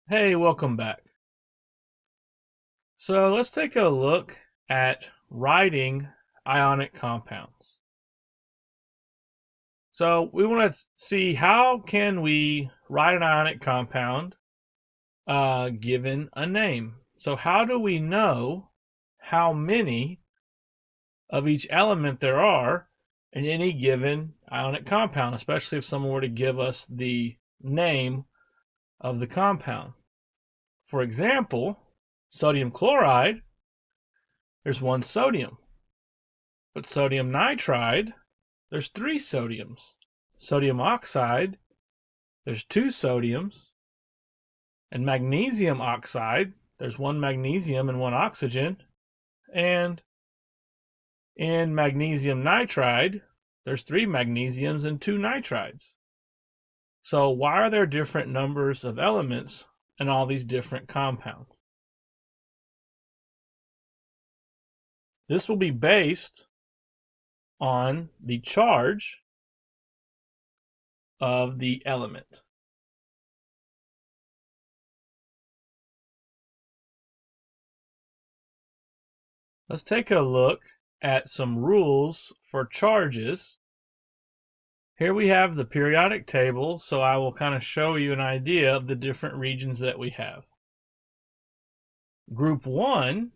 Hey, welcome back. So let's take a look at writing ionic compounds. So we want to see how can we write an ionic compound given a name. So how do we know how many of each element there are in any given ionic compound, especially if someone were to give us the name of the compound? For example, sodium chloride, there's one sodium. But sodium nitride, there's three sodiums. Sodium oxide, there's two sodiums. And magnesium oxide, there's one magnesium and one oxygen. And in magnesium nitride, there's three magnesiums and two nitrides. So why are there different numbers of elements in all these different compounds? This will be based on the charge of the element. Let's take a look at some rules for charges. Here we have the periodic table, so I will kind of show you an idea of the different regions that we have. Group 1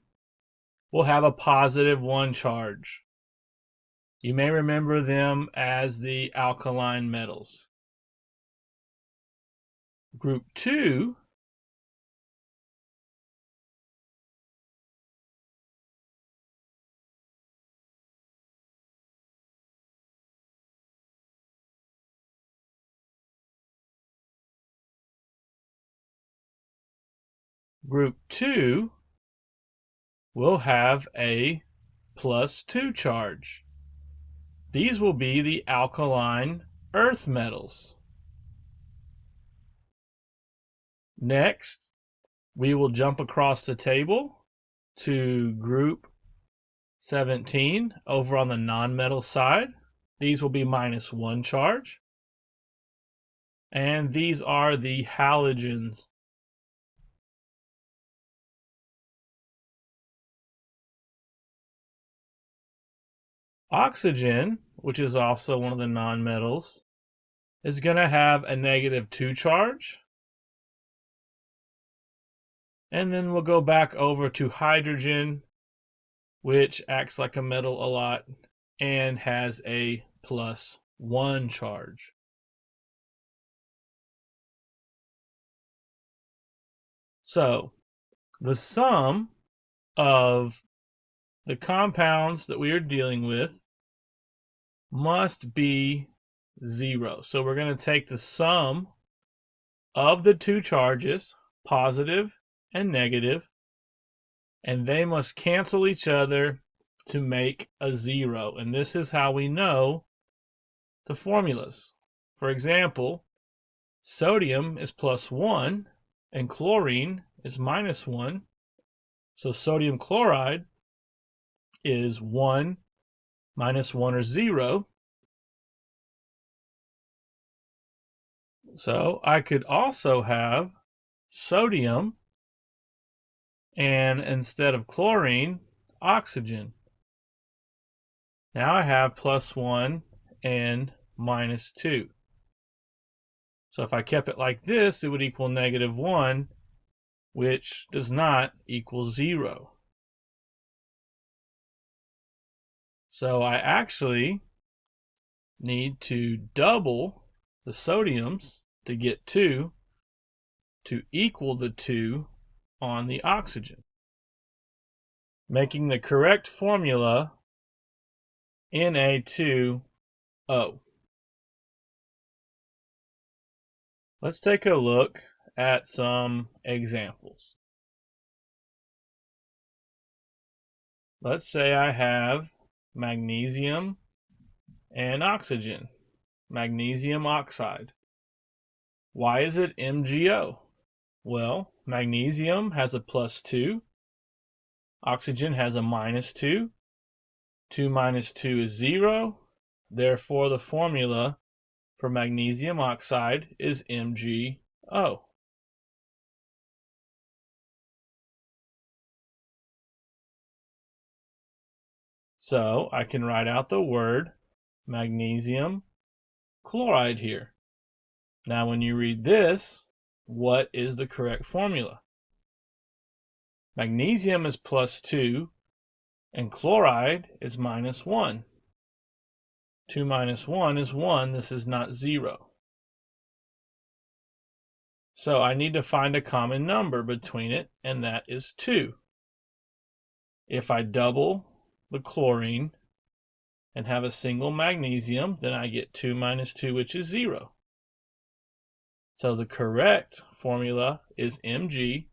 will have a positive 1 charge. You may remember them as the alkaline metals. Group 2 Group 2 will have a +2 charge. These will be the alkaline earth metals. Next, we will jump across the table to group 17 over on the nonmetal side. These will be -1 charge. And these are the halogens. Oxygen, which is also one of the nonmetals, is going to have a -2 charge. And then we'll go back over to hydrogen, which acts like a metal a lot and has a +1 charge. So the sum of the compounds that we are dealing with must be 0. So we're going to take the sum of the two charges, positive and negative, and they must cancel each other to make a 0. And this is how we know the formulas. For example, sodium is +1 and chlorine is -1. So sodium chloride is 1 minus 1 or 0. So I could also have sodium and instead of chlorine, oxygen. Now I have +1 and -2. So if I kept it like this, it would equal -1, which does not equal 0. So I actually need to double the sodiums to get 2 to equal the 2 on the oxygen, making the correct formula Na2O. Let's take a look at some examples. Let's say I have magnesium and oxygen, magnesium oxide. Why is it MgO? Well, magnesium has a +2, oxygen has a -2. 2 minus 2 is 0. Therefore, the formula for magnesium oxide is MgO. So I can write out the word magnesium chloride here. Now when you read this, what is the correct formula? Magnesium is +2 and chloride is -1. 2 minus 1 is 1. This is not 0. So I need to find a common number between it, and that is 2. If I double the chlorine and have a single magnesium, then I get 2 minus 2, which is 0. So the correct formula is MgCl2.